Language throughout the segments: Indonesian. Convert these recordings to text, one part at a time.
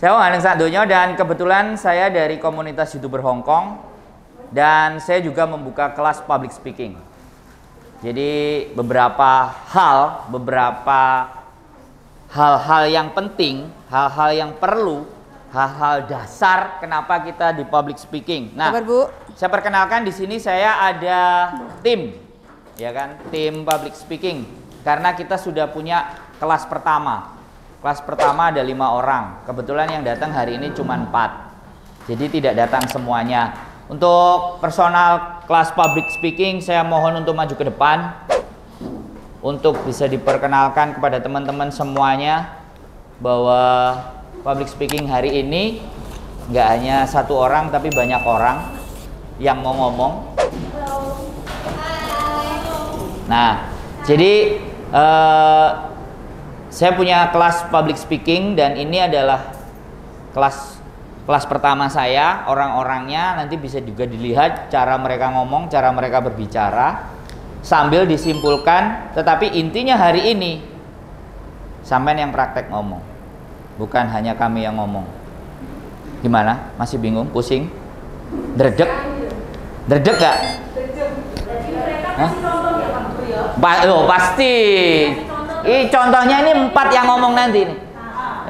Saya Wong Haneng Sadonyo dan kebetulan saya dari komunitas YouTuber Hong Kong dan saya juga membuka kelas public speaking. Jadi beberapa hal-hal yang penting, hal-hal yang perlu, hal-hal dasar kenapa kita di public speaking. Nah, saya perkenalkan di sini saya ada tim, ya kan, tim public speaking karena kita sudah punya kelas pertama. Kelas pertama ada 5 orang. Kebetulan yang datang hari ini cuma 4. Jadi tidak datang semuanya. Untuk personal kelas public speaking saya mohon untuk maju ke depan untuk bisa diperkenalkan kepada teman-teman semuanya bahwa public speaking hari ini nggak hanya 1 orang tapi banyak orang yang mau ngomong. Nah, jadi saya punya kelas public speaking dan ini adalah kelas pertama saya. Orang-orangnya nanti bisa juga dilihat cara mereka ngomong, cara mereka berbicara sambil disimpulkan. Tetapi intinya hari ini sampean yang praktek ngomong, bukan hanya kami yang ngomong. Gimana? Masih bingung? Pusing? Dredeg? Dredeg gak? Pasti. Contohnya ini 4 yang ngomong nanti nih.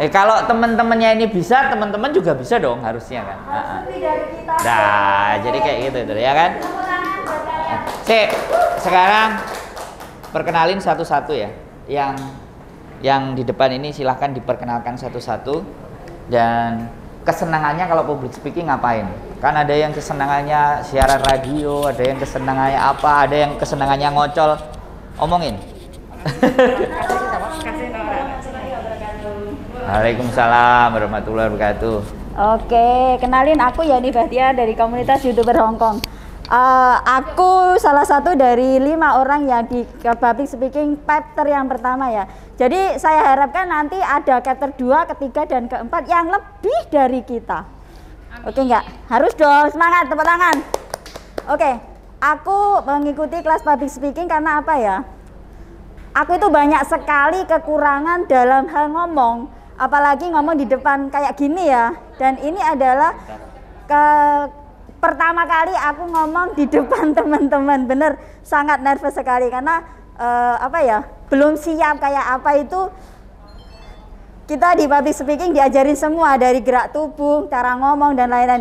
Kalau teman-temannya ini bisa, teman-teman juga bisa dong harusnya kan. Nah, jadi kayak gitu ya kan. Sekarang perkenalin satu-satu ya. Yang di depan ini silahkan diperkenalkan satu-satu. Dan kesenangannya kalau public speaking ngapain? Kan ada yang kesenangannya siaran radio, ada yang kesenangannya apa, ada yang kesenangannya ngocol. Omongin. Waalaikumsalam warahmatullahi wabarakatuh. Oke, kenalin aku Yani Bahtiar dari komunitas YouTuber Hong Kong. Aku salah satu dari 5 orang yang di public speaking chapter yang pertama ya. Jadi saya harapkan nanti ada chapter 2, ketiga dan keempat yang lebih dari kita. Oke nggak? Harus dong, semangat, tepuk tangan. Oke, aku mengikuti kelas public speaking karena apa ya? Aku itu banyak sekali kekurangan dalam hal ngomong, apalagi ngomong di depan kayak gini ya. Dan ini adalah pertama kali aku ngomong di depan teman-teman, bener sangat nervous sekali karena apa ya, belum siap kayak apa itu. Kita di public speaking diajarin semua dari gerak tubuh, cara ngomong dan lain-lain.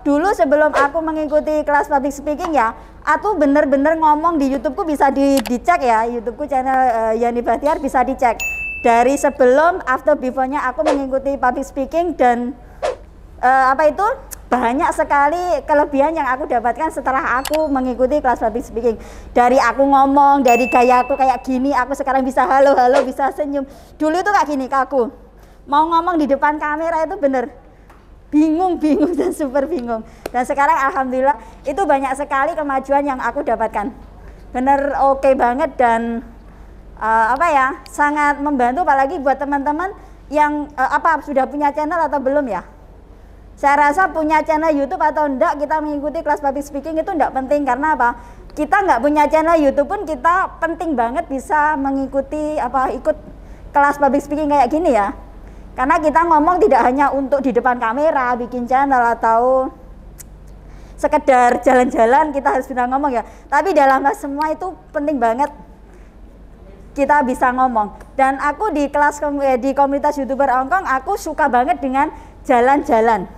Dulu sebelum aku mengikuti kelas public speaking ya, aku bener-bener ngomong di YouTubeku bisa dicek ya, YouTubeku channel Yani Bahtiar bisa dicek dari sebelum after before-nya aku mengikuti public speaking. Dan apa itu banyak sekali kelebihan yang aku dapatkan setelah aku mengikuti kelas public speaking. Dari aku ngomong, dari gaya aku kayak gini, aku sekarang bisa halo-halo, bisa senyum. Dulu itu kayak gini kaku, mau ngomong di depan kamera itu bener bingung dan super bingung. Dan sekarang alhamdulillah itu banyak sekali kemajuan yang aku dapatkan, bener oke banget. Dan apa ya, sangat membantu apalagi buat teman-teman yang sudah punya channel atau belum ya. Saya rasa punya channel YouTube atau enggak kita mengikuti kelas public speaking itu enggak penting. Karena apa? Kita enggak punya channel YouTube pun kita penting banget bisa mengikuti ikut kelas public speaking kayak gini ya. Karena kita ngomong tidak hanya untuk di depan kamera, bikin channel atau sekedar jalan-jalan kita harus bisa ngomong ya. Tapi dalam semua itu penting banget kita bisa ngomong. Dan aku di di komunitas YouTuber Hong Kong, aku suka banget dengan jalan-jalan.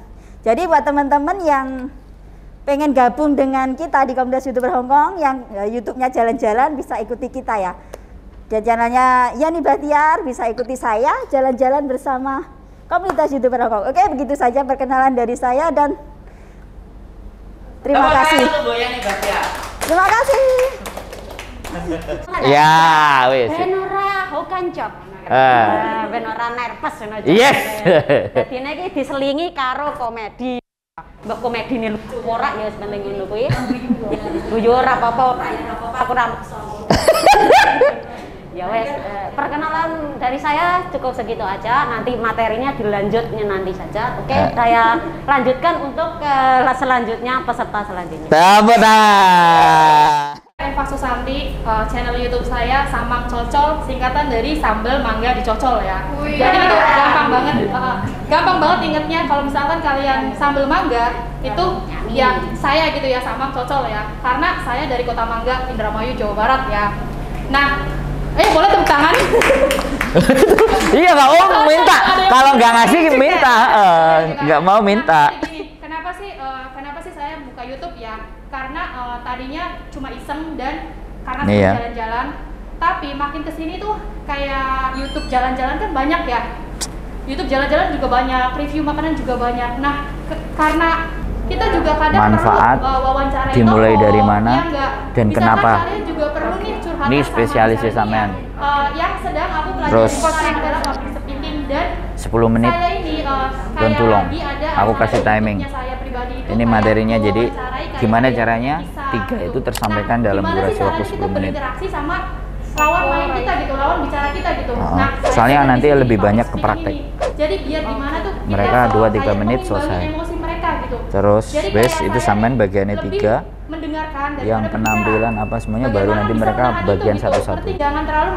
Jadi buat teman-teman yang pengen gabung dengan kita di komunitas YouTuber Hong Kong yang YouTube-nya jalan-jalan, bisa ikuti kita ya. Dan channelnya Yani Bahtiar, bisa ikuti saya jalan-jalan bersama komunitas YouTuber Hong Kong. Oke, begitu saja perkenalan dari saya dan terima kasih. Terima kasih. Ya, wis. Benora hokancok. Benora nervous ngono. Yes. Dadine iki diselingi karo komedi. Mbok komedine lucu ora ya wis penting ngono kuwi. Guyu ora apa-apa. Aku ora. Ya wes, perkenalan dari saya cukup segitu aja. Nanti materinya dilanjutnya nanti saja. Oke, saya lanjutkan untuk kelas selanjutnya, peserta selanjutnya. Tepuk tangan. Eva Susanti, channel YouTube saya Samang Cocol, singkatan dari sambal mangga dicocol ya. Jadi itu gampang banget ingetnya. Kalau misalkan kalian sambal mangga itu ya saya gitu ya, Samang Cocol ya. Karena saya dari Kota Mangga, Indramayu, Jawa Barat ya. Nah, boleh tepuk tangan? Iya, nggak mau minta. Kalau nggak ngasih minta, nggak mau minta. Kenapa sih saya buka YouTube ya? Karena tadinya cuma iseng dan karena jalan-jalan. Tapi makin kesini tuh kayak YouTube jalan-jalan kan banyak ya. YouTube jalan-jalan juga banyak, review makanan juga banyak. Nah, karena kita juga kadang manfaat perlu wawancara dimulai dari mana dan misalkan kenapa. Kalian juga perlu nih curhat Ini spesialisnya sampean. Yang sedang aku pelajari Terus sekarang adalah public speaking dan 10 menit. saya ini Don't kayak tolong. lagi ada Aku acara kasih timing. YouTube-nya saya pribadi itu Ini kayak materinya, aku jadi wawancarai kayak gimana kalian caranya bisa, 3 itu gitu. tersampaikan dalam gimana durasi sih waktu caranya 10 kita menit. berinteraksi sama lawan main kita gitu, lawan bicara kita gitu. Soalnya saya nanti di sini lebih public banyak ke speaking praktek. ini. Jadi biar gimana tuh kita Mereka 2-3 kayak menit mengimbangi selesai. emosi mereka gitu. Terus Jadi base kayak itu saya sampean bagiannya lebih 3. mendengarkan Yang daripada penampilan bicara. apa semuanya baru Bagaimana nanti bisa mereka menahan bagian itu, gitu. satu-satu. Ngerti? Jangan terlalu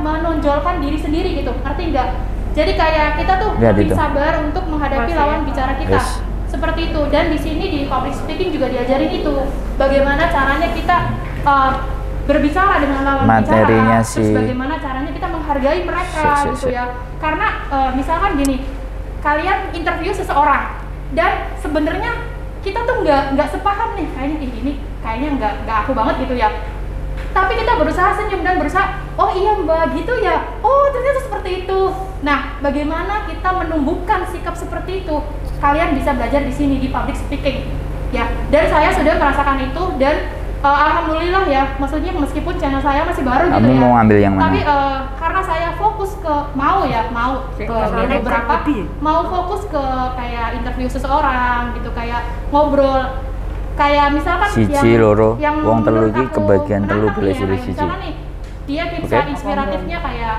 menonjolkan diri sendiri gitu, ngerti nggak? Jadi kayak kita tuh Lihat lebih itu. sabar untuk menghadapi lawan bicara kita. Yes. Seperti itu. Dan di sini di public speaking juga diajarin itu. Bagaimana caranya kita berbicara dengan lawan Materinya bicara. Terus sih. bagaimana caranya kita menghargai mereka gitu Sip. ya. Karena misalkan gini, kalian interview seseorang dan sebenarnya kita tuh nggak sepaham nih, kayaknya ini kayaknya nggak aku banget gitu ya. Tapi kita berusaha senyum dan berusaha, oh iya mbak gitu ya, oh ternyata seperti itu. Nah, bagaimana kita menumbuhkan sikap seperti itu? Kalian bisa belajar di sini di public speaking, ya. Dan saya sudah merasakan itu dan alhamdulillah ya, maksudnya meskipun channel saya masih baru gitu Kamu ya. mau ambil yang mana? Tapi karena saya fokus ke mau beberapa, mau fokus ke kayak interview seseorang gitu, kayak ngobrol. Kayak misalkan Siji loro yang wong telu menurut iki aku kebagian telu menantang boleh ya, siji kayak siji. misalkan nih, dia kisah inspiratifnya kayak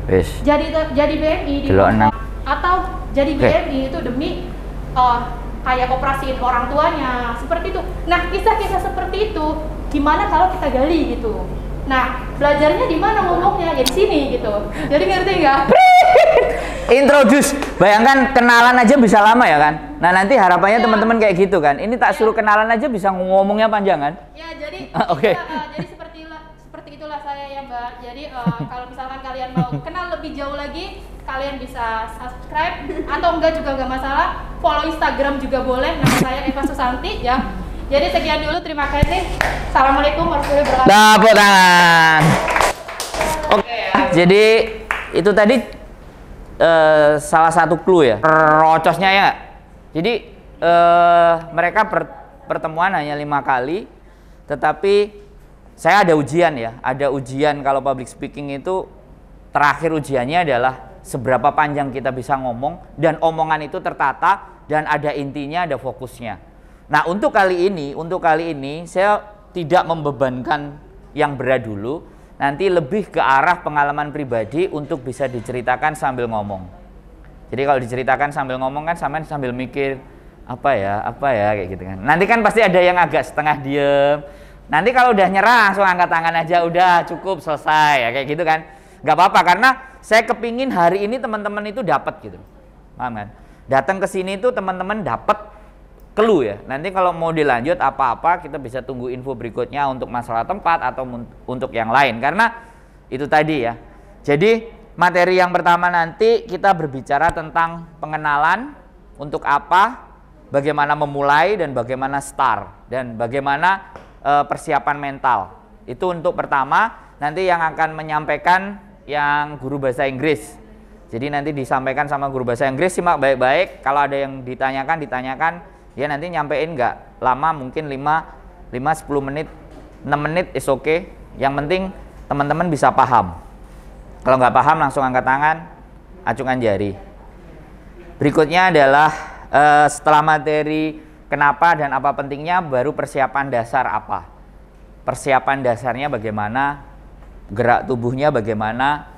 Wes. jadi BMI di Delok nang. atau jadi BMI itu demi kayak operasiin orang tuanya seperti itu. Nah, kisah-kisah seperti itu gimana kalau kita gali gitu. Nah, belajarnya di mana ngomongnya? Ya di sini gitu. Jadi ngerti nggak? Introduce, bayangkan kenalan aja bisa lama ya kan? Nah nanti harapannya teman-teman kayak gitu kan? Ini tak suruh kenalan aja bisa ngomongnya panjang kan? Ya jadi, Oke. jadi seperti itulah saya ya Mbak. Jadi kalau misalkan kalian mau kenal lebih jauh lagi, kalian bisa subscribe atau enggak juga nggak masalah. Follow Instagram juga boleh. Nama saya Eva Susanti ya. Jadi sekian dulu, terima kasih. Assalamualaikum warahmatullahi wabarakatuh. Tepuk tangan. Oke ya. Jadi itu tadi salah satu clue ya, rocosnya ya. Jadi mereka pertemuan hanya 5 kali, tetapi saya ada ujian ya, ada ujian kalau public speaking itu terakhir ujiannya adalah seberapa panjang kita bisa ngomong dan omongan itu tertata dan ada intinya, ada fokusnya. Nah untuk kali ini saya tidak membebankan yang berat dulu. Nanti lebih ke arah pengalaman pribadi untuk bisa diceritakan sambil ngomong. Jadi kalau diceritakan sambil ngomong kan sambil mikir apa ya kayak gitu kan. Nanti kan pasti ada yang agak setengah diem. Nanti kalau udah nyerah langsung angkat tangan aja, udah cukup selesai ya kayak gitu kan. Nggak apa-apa karena saya kepingin hari ini teman-teman itu dapat gitu. Paham kan? Datang ke sini itu teman-teman dapat clue ya. Nanti kalau mau dilanjut apa-apa kita bisa tunggu info berikutnya untuk masalah tempat atau untuk yang lain. Karena itu tadi ya. Jadi materi yang pertama nanti kita berbicara tentang pengenalan, untuk apa, bagaimana memulai dan bagaimana start dan bagaimana persiapan mental. Itu untuk pertama. Nanti yang akan menyampaikan yang guru bahasa Inggris. Jadi nanti disampaikan sama guru bahasa Inggris, simak baik-baik. Kalau ada yang ditanyakan dia nanti nyampein nggak lama, mungkin 5-10 menit, 6 menit is okay. Yang penting teman-teman bisa paham. Kalau nggak paham langsung angkat tangan, acungkan jari. Berikutnya adalah setelah materi kenapa dan apa pentingnya, baru persiapan dasar apa. Persiapan dasarnya bagaimana, gerak tubuhnya bagaimana,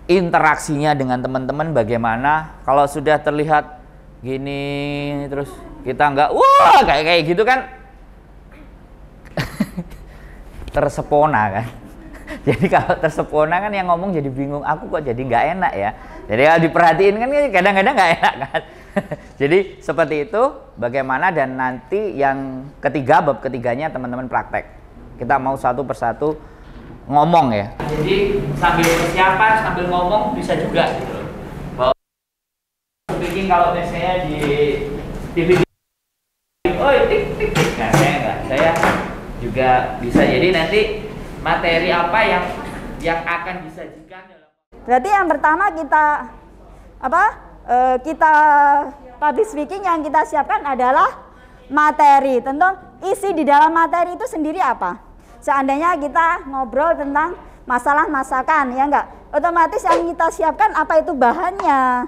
interaksinya dengan teman-teman bagaimana. Kalau sudah terlihat gini terus kita nggak kayak gitu kan tersepona kan. Jadi kalau tersepona kan yang ngomong jadi bingung, aku kok jadi nggak enak ya. Jadi kalau diperhatiin kan kadang-kadang nggak enak kan. Jadi seperti itu bagaimana, dan nanti yang ketiga, bab ketiganya teman-teman praktek. Kita mau satu persatu ngomong ya. Jadi sambil persiapan, sambil ngomong bisa juga gitu. Bahwa speaking kalau misalnya di TV, oh tik tik tik, nah saya enggak, saya juga bisa. Jadi nanti materi apa yang akan disajikan dalam. Berarti yang pertama kita kita public speaking yang kita siapkan adalah materi. Tentu isi di dalam materi itu sendiri apa? Seandainya kita ngobrol tentang masalah masakan, ya enggak? Otomatis yang kita siapkan apa itu bahannya,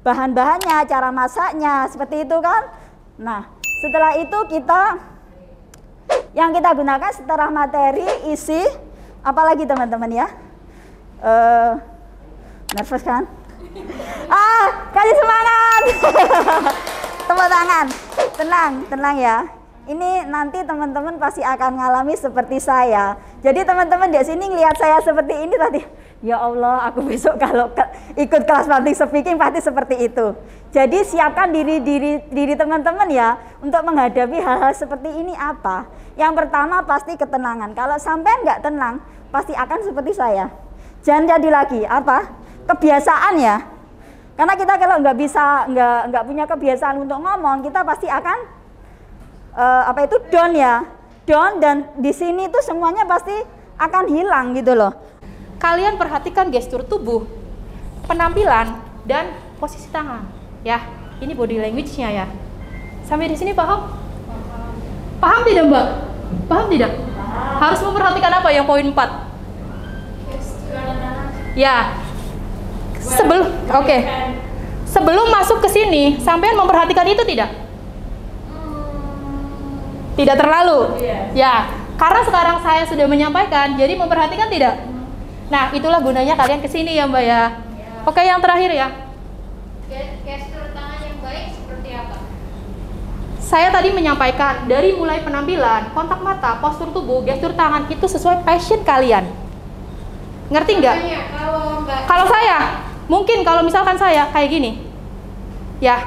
bahan-bahannya, cara masaknya, seperti itu kan? Nah, setelah itu yang kita gunakan setelah materi, isi, apalagi teman-teman ya? Nervous kan? Kasih semangat. Tepuk tangan. Tenang ya. Ini nanti teman-teman pasti akan mengalami seperti saya. Jadi teman-teman di sini ngelihat saya seperti ini tadi. Ya Allah, aku besok kalau ikut kelas public speaking pasti seperti itu. Jadi siapkan diri teman-teman ya untuk menghadapi hal-hal seperti ini apa. Yang pertama pasti ketenangan. Kalau sampai nggak tenang, pasti akan seperti saya. Jangan jadi lagi kebiasaan ya. Karena kita kalau nggak punya kebiasaan untuk ngomong, kita pasti akan down ya, down, dan di sini tuh semuanya pasti akan hilang gitu loh. Kalian perhatikan gestur tubuh, penampilan, dan posisi tangan. Ya, ini body language-nya ya. Sampai di sini paham? Paham tidak Mbak? Paham tidak? Harus memperhatikan apa yang poin 4? Ya. Sebelum masuk ke sini, sampean memperhatikan itu tidak? Tidak terlalu. Ya, karena sekarang saya sudah menyampaikan, jadi memperhatikan tidak? Nah, itulah gunanya kalian kesini ya Mbak ya. Oke, yang terakhir ya. Gestur tangan yang baik seperti apa? Saya tadi menyampaikan dari mulai penampilan, kontak mata, postur tubuh, gestur tangan itu sesuai passion kalian. Ngerti nggak? Kalau saya, mungkin kalau misalkan saya kayak gini, ya.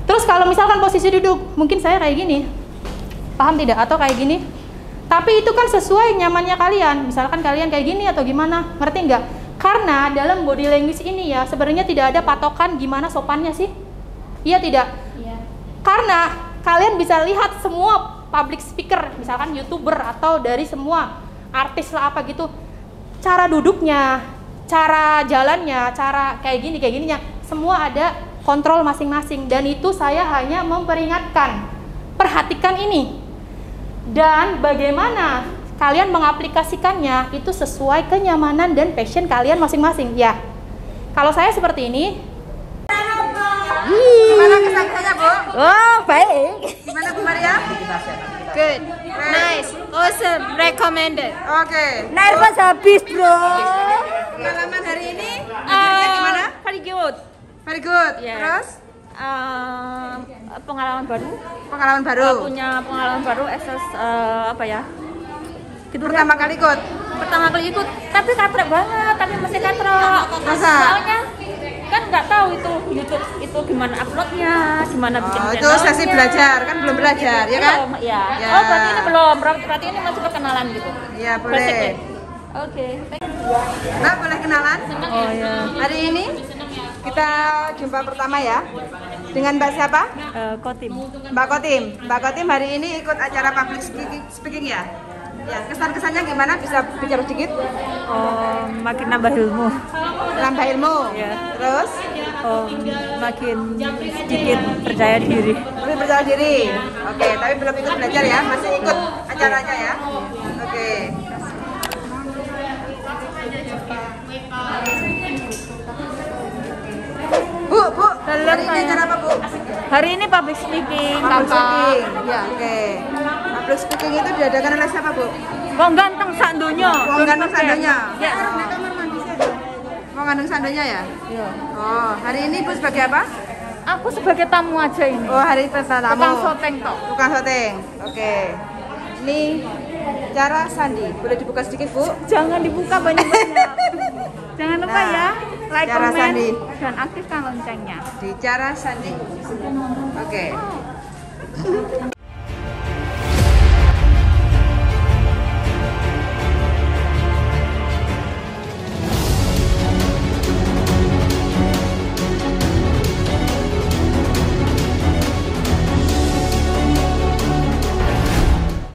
Terus kalau misalkan posisi duduk, mungkin saya kayak gini. Paham tidak? Atau kayak gini. Tapi itu kan sesuai nyamannya kalian. Misalkan kalian kayak gini atau gimana, ngerti nggak? Karena dalam body language ini ya sebenarnya tidak ada patokan gimana sopannya sih. Iya tidak? Iya. Karena kalian bisa lihat semua public speaker, misalkan YouTuber atau dari semua artis lah apa gitu, cara duduknya, cara jalannya, cara kayak gininya, semua ada kontrol masing-masing. Dan itu saya hanya memperingatkan, perhatikan ini. Dan bagaimana kalian mengaplikasikannya itu sesuai kenyamanan dan passion kalian masing-masing ya. Kalau saya seperti ini. Gimana kesan-kesannya Bu? Oh, baik. Gimana Bu Maria? Good, nice, awesome, recommended. Oke. Nervous habis bro. Pengalaman hari ini gimana? Very good. Very good. Yeah. Terus? Pengalaman baru. Pengalaman baru. Punya pengalaman baru, gitu. Pertama kali ikut. Pertama kali ikut, tapi katrek banget, tapi masih katrok. Masa? Soalnya kan nggak tahu itu YouTube itu gimana uploadnya, gimana bikin channelnya. Itu sesi belajar, kan belum belajar, ya kan? Belum, ya. Ya. Oh, berarti ini belum, berarti ini masih perkenalan gitu. Iya, boleh. Basic deh. Oke. Mbak, boleh kenalan? Oh ya. Hari ini kita jumpa pertama ya. Dengan Mbak siapa? Kotim. Mbak Kotim. Mbak Kotim hari ini ikut acara public speaking ya? Ya, kesan-kesannya gimana? Bisa bicara sedikit? Oh, makin nambah ilmu. Nambah ilmu? Ya. Terus? Oh, makin sedikit percaya diri. Lebih percaya diri? Oke, tapi belum ikut belajar ya? Masih ikut acaranya ya? Oke. Bu, hari ini acara apa Bu? Hari ini public speaking. Public speaking? Ya, oke. Public speaking itu diadakan oleh siapa Bu? Wong ganteng sak donya. Wong ganteng sandonya? Ya. Wong ganteng sandonya ya? Iya. Oh, hari ini Bu sebagai apa? Aku sebagai tamu aja ini. Oh, hari pertama. Tukang syuting tok. Tukang syuting. Oke. Ini cara sandi. Boleh dibuka sedikit, Bu? Jangan dibuka banyak-banyak. Jangan lupa Nah, ya, like, cara comment, sandi. dan aktifkan loncengnya. Di cara sandi. Oke.